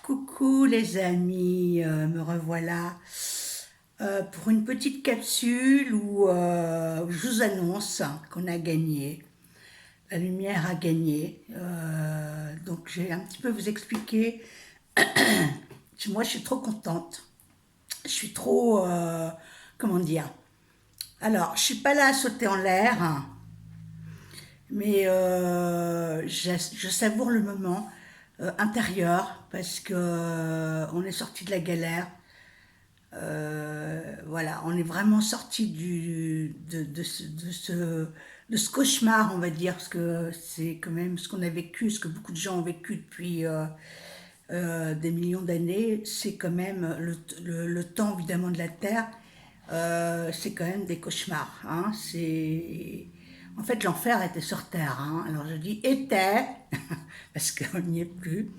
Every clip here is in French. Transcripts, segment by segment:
Coucou les amis, me revoilà pour une petite capsule où je vous annonce qu'on a gagné. La lumière a gagné. Donc je vais un petit peu vous expliquer. Moi je suis trop contente. Je suis trop... comment dire. Alors je suis pas là à sauter en l'air, hein, mais je savoure le moment intérieur parce que on est sorti de la galère. Voilà, on est vraiment sorti de ce cauchemar, on va dire, parce que c'est quand même ce qu'on a vécu, ce que beaucoup de gens ont vécu depuis des millions d'années. C'est quand même le temps, évidemment, de la Terre. C'est quand même des cauchemars, hein. En fait, l'enfer était sur Terre, hein. Alors je dis était, parce qu'on n'y est plus.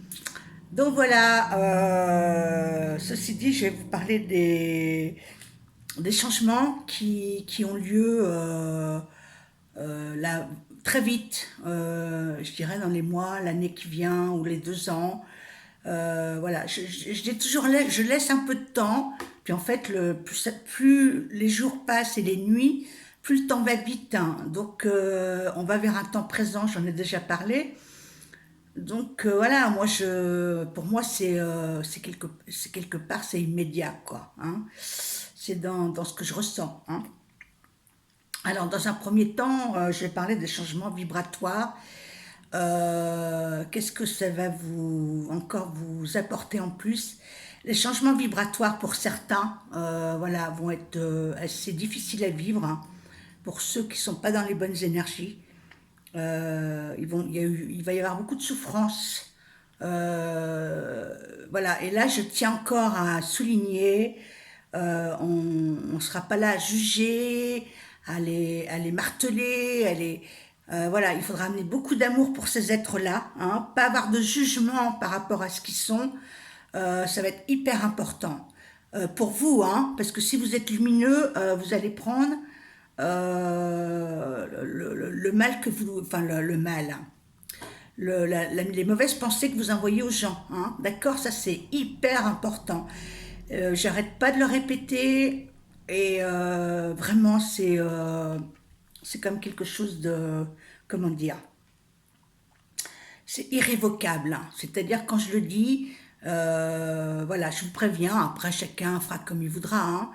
Donc voilà, ceci dit, je vais vous parler des changements qui ont lieu là, très vite, je dirais dans les mois, l'année qui vient ou les 2 ans. Voilà, je dis toujours, je laisse un peu de temps, puis en fait, plus les jours passent et les nuits, plus le temps va vite, hein. Donc on va vers un temps présent, j'en ai déjà parlé. Donc voilà, pour moi, c'est quelque part, c'est immédiat, quoi, hein. C'est dans ce que je ressens, hein. Alors, dans un premier temps, je vais parler des changements vibratoires. Qu'est-ce que ça va encore vous apporter en plus? Les changements vibratoires, pour certains, voilà, vont être assez difficiles à vivre, hein, pour ceux qui ne sont pas dans les bonnes énergies. Il va y avoir beaucoup de souffrance. Voilà, et là je tiens encore à souligner, on ne sera pas là à juger, à les marteler, voilà, il faudra amener beaucoup d'amour pour ces êtres-là, hein, pas avoir de jugement par rapport à ce qu'ils sont. Ça va être hyper important pour vous, hein, parce que si vous êtes lumineux, vous allez prendre le mal que vous, enfin le mal, hein, les mauvaises pensées que vous envoyez aux gens, hein, d'accord, ça c'est hyper important. J'arrête pas de le répéter et vraiment c'est comme quelque chose de, comment dire, c'est irrévocable, hein. C'est-à-dire quand je le dis, voilà, je vous préviens, après chacun fera comme il voudra, hein.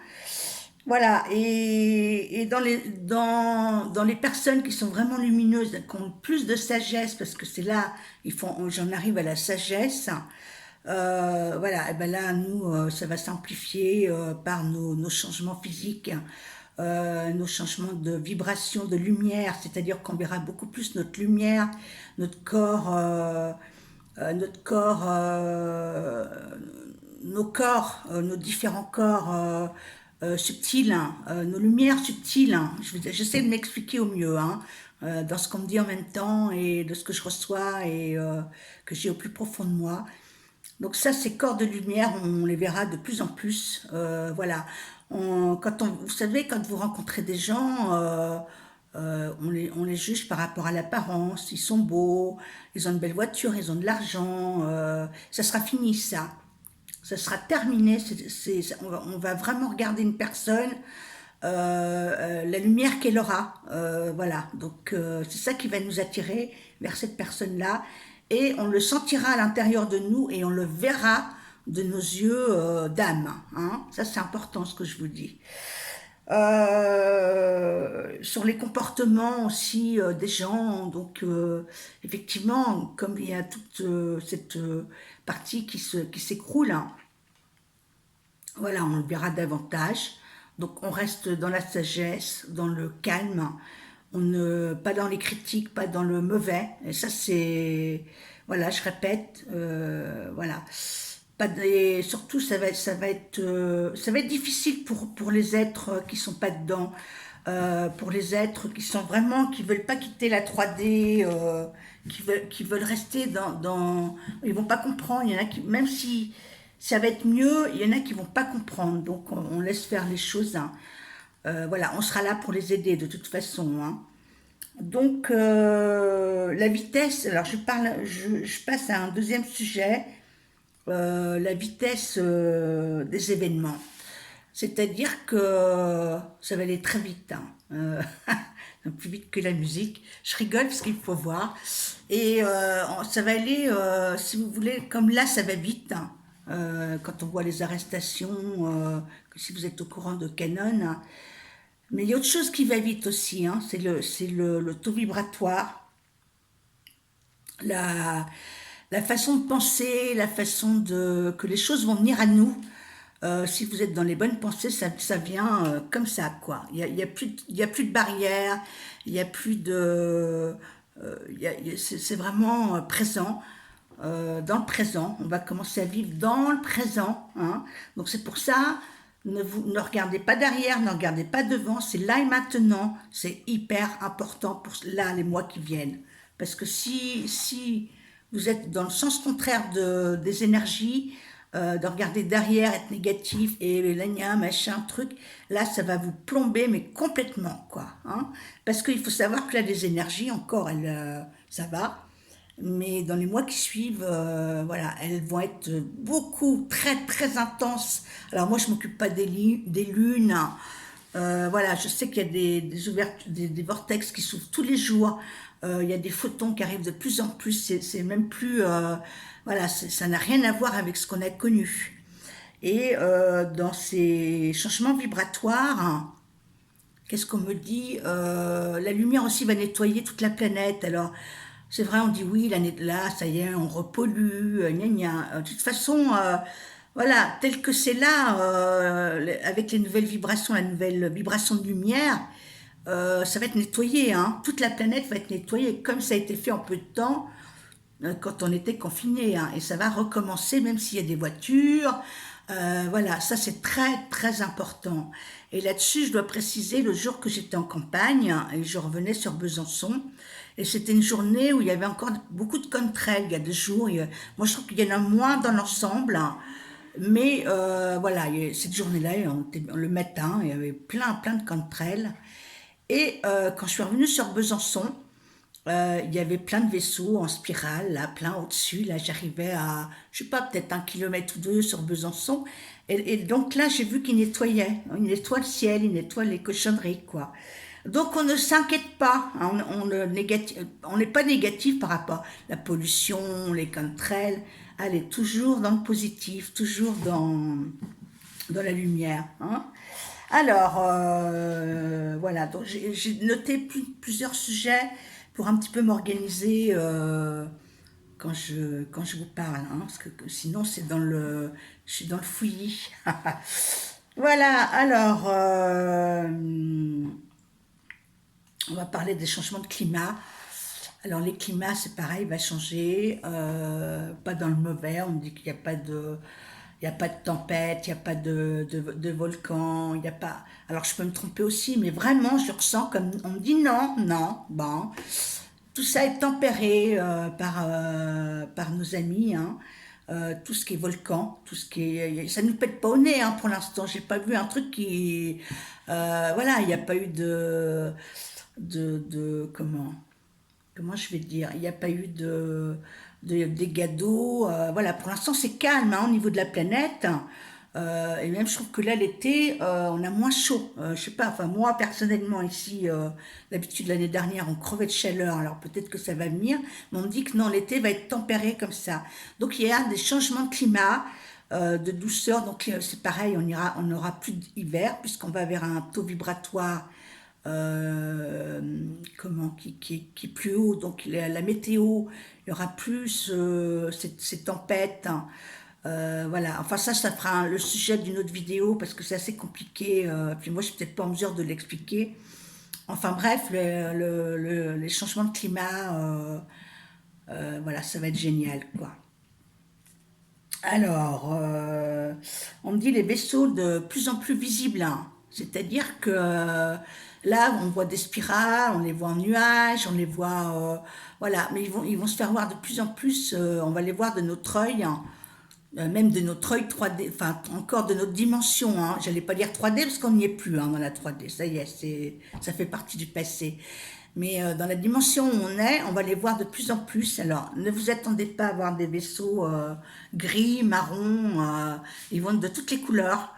Voilà, et dans les personnes qui sont vraiment lumineuses, qui ont plus de sagesse, parce que c'est là, j'en arrive à la sagesse, voilà, et ben là, nous, ça va s'amplifier par nos changements physiques, nos changements de vibration, de lumière, c'est-à-dire qu'on verra beaucoup plus notre lumière, notre corps, notre corps, nos corps, nos différents corps subtils, hein, nos lumières subtiles, hein. J'essaie de m'expliquer au mieux, hein, dans ce qu'on me dit en même temps et de ce que je reçois et que j'ai au plus profond de moi. Donc ça, ces corps de lumière, on les verra de plus en plus. Voilà. Vous savez, quand vous rencontrez des gens, on les juge par rapport à l'apparence. Ils sont beaux, ils ont une belle voiture, ils ont de l'argent. Ça sera fini, ça. Ça sera terminé. On va vraiment regarder une personne, la lumière qu'elle aura. Voilà. Donc c'est ça qui va nous attirer vers cette personne-là. Et on le sentira à l'intérieur de nous et on le verra de nos yeux d'âme, hein. Ça, c'est important ce que je vous dis. Sur les comportements aussi des gens, donc effectivement, comme il y a toute cette partie qui s'écroule, hein, voilà, on le verra davantage. Donc on reste dans la sagesse, dans le calme, pas dans les critiques, pas dans le mauvais. Et ça c'est, voilà, je répète, voilà. Surtout ça va être difficile pour les êtres qui sont pas dedans, pour les êtres qui sont vraiment, qui veulent pas quitter la 3D, qui veulent rester ils vont pas comprendre. Il y en a qui, même si ça va être mieux, il y en a qui vont pas comprendre. Donc on laisse faire les choses, hein. Voilà, on sera là pour les aider de toute façon, hein. Donc la vitesse. Alors je passe à un deuxième sujet. la vitesse des événements. C'est-à-dire que ça va aller très vite, hein. Plus vite que la musique. Je rigole parce qu'il faut voir. Et ça va aller, si vous voulez, comme là, ça va vite, hein. Quand on voit les arrestations, si vous êtes au courant de Canon, hein. Mais il y a autre chose qui va vite aussi, hein. C'est le taux vibratoire, la, la façon de penser, la façon que les choses vont venir à nous. Si vous êtes dans les bonnes pensées, ça vient comme ça, quoi. Il y a plus de barrières, il y a plus de... c'est vraiment présent, dans le présent. On va commencer à vivre dans le présent, hein. Donc c'est pour ça, ne regardez pas derrière, ne regardez pas devant, c'est là et maintenant. C'est hyper important pour là, les mois qui viennent. Parce que si vous êtes dans le sens contraire des énergies, de regarder derrière, être négatif et là, machin, truc, là, ça va vous plomber, mais complètement, quoi, hein. Parce qu'il faut savoir que là, les énergies, encore, ça va, mais dans les mois qui suivent, voilà, elles vont être beaucoup, très, très intenses. Alors, moi, je m'occupe pas des lunes, hein. Voilà, je sais qu'il y a des ouvertures, des vortex qui s'ouvrent tous les jours. Il y a des photons qui arrivent de plus en plus. C'est même plus, voilà, ça n'a rien à voir avec ce qu'on a connu. Et dans ces changements vibratoires, hein, qu'est-ce qu'on me dit? La lumière aussi va nettoyer toute la planète. Alors, c'est vrai, on dit oui, l'année de là, ça y est, on repollue, gna gna. De toute façon, voilà, tel que c'est là, avec les nouvelles vibrations, la nouvelle vibration de lumière, ça va être nettoyé, hein. Toute la planète va être nettoyée, comme ça a été fait en peu de temps quand on était confiné, hein. Et ça va recommencer, même s'il y a des voitures. Voilà, ça c'est très très important. Et là-dessus, je dois préciser, le jour que j'étais en campagne, hein, et je revenais sur Besançon, et c'était une journée où il y avait encore beaucoup de contrails, il y a 2 jours. Moi, je trouve qu'il y en a moins dans l'ensemble, hein. Mais voilà, cette journée-là, le matin, il y avait plein plein de contrails. Et quand je suis revenue sur Besançon, il y avait plein de vaisseaux en spirale, là, plein au-dessus. Là, j'arrivais à, je sais pas, peut-être 1 kilomètre ou 2 sur Besançon. Et donc là, j'ai vu qu'ils nettoyaient. Ils nettoient le ciel, ils nettoient les cochonneries, quoi. Donc on ne s'inquiète pas, hein. On n'est pas négatif par rapport à la pollution, les contrails. Allez, toujours dans le positif, toujours dans la lumière, hein. Alors, voilà, donc j'ai noté plusieurs sujets pour un petit peu m'organiser quand je vous parle, hein, parce que sinon je suis dans le fouillis. Voilà, alors, on va parler des changements de climat. Alors les climats, c'est pareil, il va changer, pas dans le mauvais. On dit qu'il n'y a pas de, il y a pas de tempête, il n'y a pas de volcan, il n'y a pas. Alors je peux me tromper aussi, mais vraiment, je ressens comme on me dit non, non, bon, tout ça est tempéré par nos amis, hein. Tout ce qui est volcan, tout ce qui est, ça nous pète pas au nez, hein, pour l'instant. J'ai pas vu un truc qui, voilà, il n'y a pas eu comment je vais dire, il n'y a pas eu de dégâts d'eau. Voilà, pour l'instant c'est calme, hein, au niveau de la planète. Et même je trouve que là l'été, on a moins chaud. Je sais pas, enfin moi personnellement ici, d'habitude l'année dernière on crevait de chaleur, alors peut-être que ça va venir, mais on me dit que non, l'été va être tempéré comme ça. Donc il y a des changements de climat, de douceur, donc c'est pareil, on n'aura plus d'hiver puisqu'on va vers un taux vibratoire euh, qui est plus haut, donc la météo, il y aura plus ces tempêtes, hein. Voilà, enfin ça fera le sujet d'une autre vidéo parce que c'est assez compliqué, puis moi je suis peut-être pas en mesure de l'expliquer. Enfin bref, les changements de climat, voilà, ça va être génial, quoi. Alors, on me dit les vaisseaux de plus en plus visibles, hein. C'est-à-dire que là, on voit des spirales, on les voit en nuages, on les voit, voilà, mais ils vont se faire voir de plus en plus, on va les voir de notre œil, hein, même de notre œil 3D, enfin encore de notre dimension, hein. J'allais pas dire 3D parce qu'on n'y est plus, hein, dans la 3D, ça y est, ça fait partie du passé. Mais dans la dimension où on va les voir de plus en plus. Alors, ne vous attendez pas à voir des vaisseaux gris, marron, ils vont être de toutes les couleurs.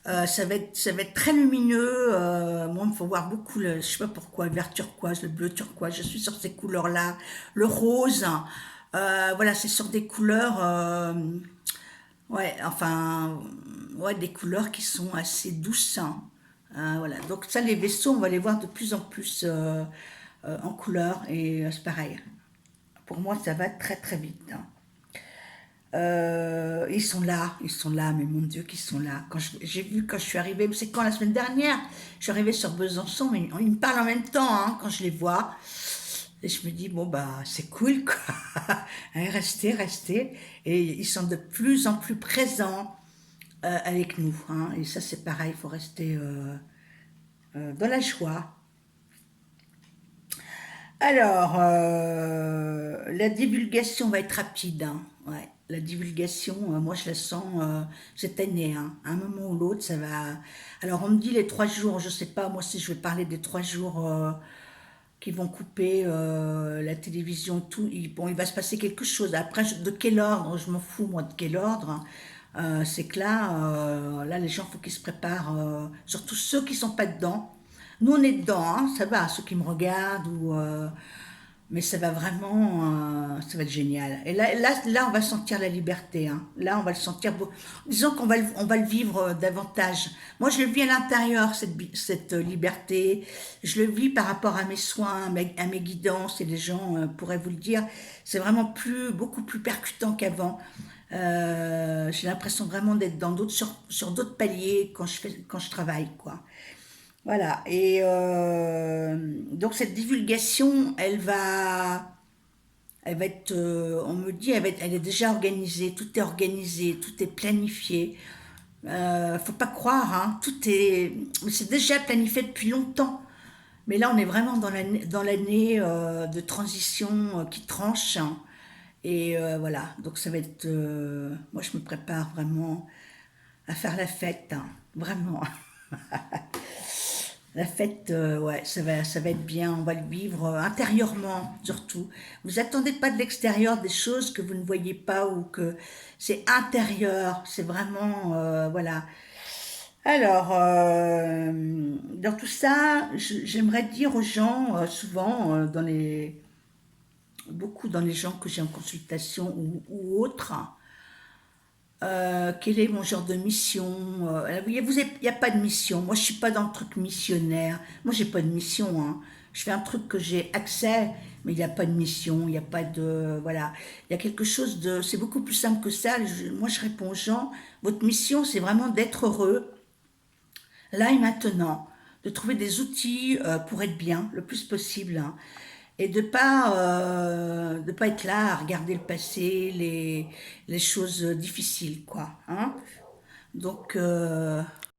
Ça va être très lumineux. Moi, il faut voir beaucoup, je sais pas pourquoi, le vert turquoise, le bleu turquoise. Je suis sur ces couleurs-là. Le rose. Voilà, c'est sur des couleurs. Ouais, enfin, ouais, des couleurs qui sont assez douces, hein. Voilà, donc ça, les vaisseaux, on va les voir de plus en plus en couleur et c'est pareil. Pour moi, ça va très très vite, hein. Ils sont là, mais mon Dieu, qu'ils sont là. J'ai vu quand je suis arrivée, c'est quand la semaine dernière, je suis arrivée sur Besançon, mais ils me parlent en même temps, hein, quand je les vois. Et je me dis, bon, bah, c'est cool, quoi. Hein, restez, restez. Et ils sont de plus en plus présents avec nous, hein. Et ça, c'est pareil, il faut rester dans la joie. Alors, la divulgation va être rapide, hein. Ouais, la divulgation, moi je la sens cette année, hein. À un moment ou l'autre, ça va. Alors, on me dit les 3 jours, je sais pas, moi si je vais parler des 3 jours qui vont couper la télévision, tout. Bon, il va se passer quelque chose. Après, de quel ordre, je m'en fous, moi, de quel ordre. C'est que là, les gens, il faut qu'ils se préparent, surtout ceux qui sont pas dedans. Nous, on est dedans, hein, ça va, ceux qui me regardent, mais ça va vraiment, ça va être génial. Et là, on va sentir la liberté, hein. Là, on va le sentir. Disons on va le vivre davantage. Moi, je le vis à l'intérieur, cette liberté. Je le vis par rapport à mes soins, à mes guidances, et les gens pourraient vous le dire. C'est vraiment beaucoup plus percutant qu'avant. J'ai l'impression vraiment d'être sur d'autres paliers quand je travaille, quoi. Voilà. Et donc cette divulgation, elle va être, on me dit, elle est déjà organisée, tout est planifié. Faut pas croire, hein, c'est déjà planifié depuis longtemps. Mais là, on est vraiment dans l'année de transition qui tranche, hein. Et voilà, donc ça va être, moi je me prépare vraiment à faire la fête, hein, vraiment. La fête, ouais, ça va être bien, on va le vivre intérieurement surtout. Vous attendez pas de l'extérieur des choses que vous ne voyez pas ou que c'est intérieur, c'est vraiment, voilà. Alors, dans tout ça, j'aimerais dire aux gens, souvent, beaucoup dans les gens que j'ai en consultation ou autres, quel est mon genre de mission? Il n'y a pas de mission. Moi, je suis pas dans le truc missionnaire. Moi, j'ai pas de mission, hein. Je fais un truc que j'ai accès, mais il n'y a pas de mission. Il n'y a pas de voilà. Il y a quelque chose de. C'est beaucoup plus simple que ça. Moi, je réponds aux gens. Votre mission, c'est vraiment d'être heureux là et maintenant, de trouver des outils pour être bien le plus possible, hein, et de pas être là à regarder le passé, les choses difficiles, quoi, hein. Donc,